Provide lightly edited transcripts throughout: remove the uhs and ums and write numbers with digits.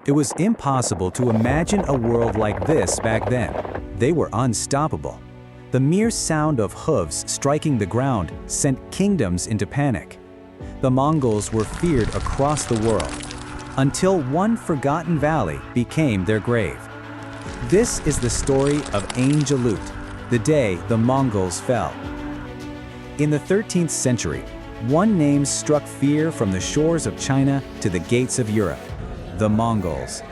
It was impossible to imagine a world like this back then. They were unstoppable. The mere sound of hooves striking the ground sent kingdoms into panic. The Mongols were feared across the world, until one forgotten valley became their grave. This is the story of Ain Jalut, the day the Mongols fell. In the 13th century, one name struck fear from the shores of China to the gates of Europe: the Mongols.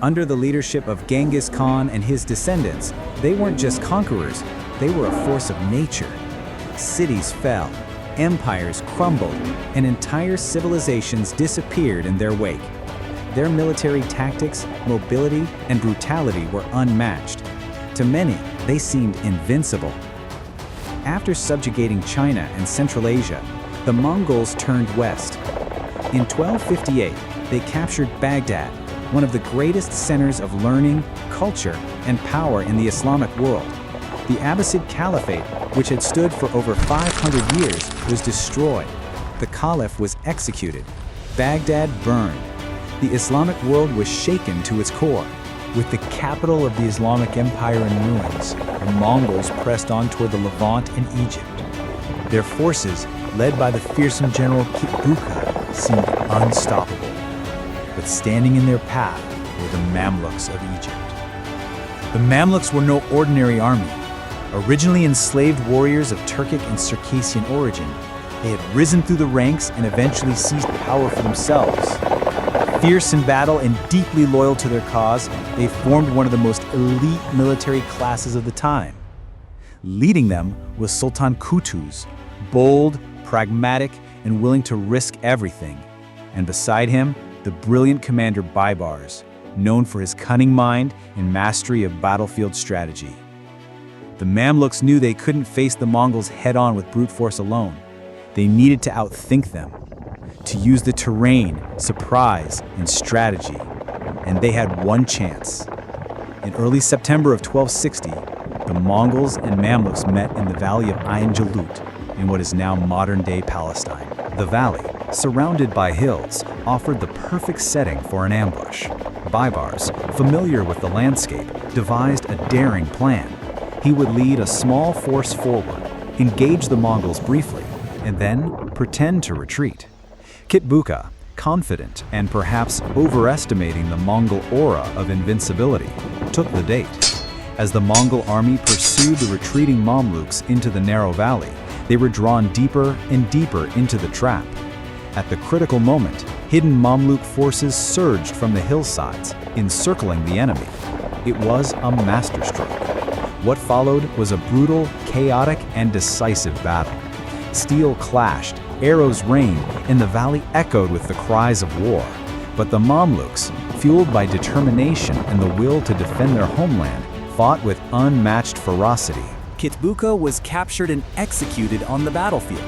Under the leadership of Genghis Khan and his descendants, they weren't just conquerors, they were a force of nature. Cities fell, empires crumbled, and entire civilizations disappeared in their wake. Their military tactics, mobility, and brutality were unmatched. To many, they seemed invincible. After subjugating China and Central Asia, the Mongols turned west. In 1258, they captured Baghdad, one of the greatest centers of learning, culture, and power in the Islamic world. The Abbasid Caliphate, which had stood for over 500 years, was destroyed. The Caliph was executed. Baghdad burned. The Islamic world was shaken to its core. With the capital of the Islamic Empire in ruins, the Mongols pressed on toward the Levant and Egypt. Their forces, led by the fearsome general Kitbuka, seemed unstoppable. But standing in their path were the Mamluks of Egypt. The Mamluks were no ordinary army. Originally enslaved warriors of Turkic and Circassian origin, they had risen through the ranks and eventually seized power for themselves. Fierce in battle and deeply loyal to their cause, they formed one of the most elite military classes of the time. Leading them was Sultan Qutuz, bold, pragmatic, and willing to risk everything. And beside him, the brilliant commander Baibars, known for his cunning mind and mastery of battlefield strategy. The Mamluks knew they couldn't face the Mongols head-on with brute force alone. They needed to outthink them, to use the terrain, surprise, and strategy. And they had one chance. In early September of 1260, the Mongols and Mamluks met in the valley of Ain Jalut, in what is now modern-day Palestine. The valley, surrounded by hills, offered the perfect setting for an ambush. Baibars, familiar with the landscape, devised a daring plan. He would lead a small force forward, engage the Mongols briefly, and then pretend to retreat. Kitbuka, confident and perhaps overestimating the Mongol aura of invincibility, took the bait. As the Mongol army pursued the retreating Mamluks into the narrow valley, they were drawn deeper and deeper into the trap. At the critical moment, hidden Mamluk forces surged from the hillsides, encircling the enemy. It was a masterstroke. What followed was a brutal, chaotic, and decisive battle. Steel clashed, arrows rained, and the valley echoed with the cries of war. But the Mamluks, fueled by determination and the will to defend their homeland, fought with unmatched ferocity. Kitbuka was captured and executed on the battlefield.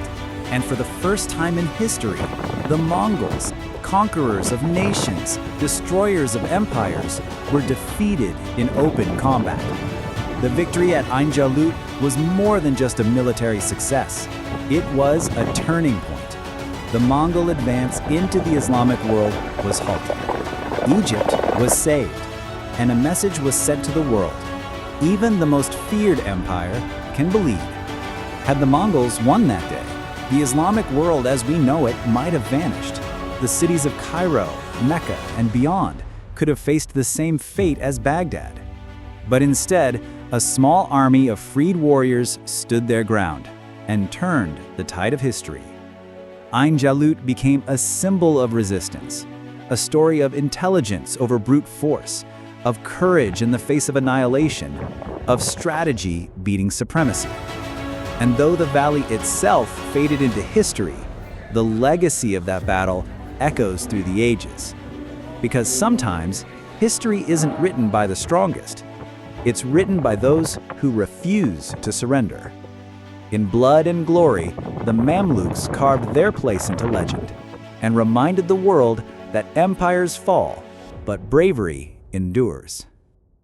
And for the first time in history, the Mongols, conquerors of nations, destroyers of empires, were defeated in open combat. The victory at Ain Jalut was more than just a military success. It was a turning point. The Mongol advance into the Islamic world was halted. Egypt was saved, and a message was sent to the world. Even the most feared empire can bleed. Had the Mongols won that day, the Islamic world as we know it might have vanished. The cities of Cairo, Mecca, and beyond could have faced the same fate as Baghdad. But instead, a small army of freed warriors stood their ground and turned the tide of history. Ain Jalut became a symbol of resistance, a story of intelligence over brute force, of courage in the face of annihilation, of strategy beating supremacy. And though the valley itself faded into history, the legacy of that battle echoes through the ages. Because sometimes, history isn't written by the strongest. It's written by those who refuse to surrender. In blood and glory, the Mamluks carved their place into legend and reminded the world that empires fall, but bravery endures.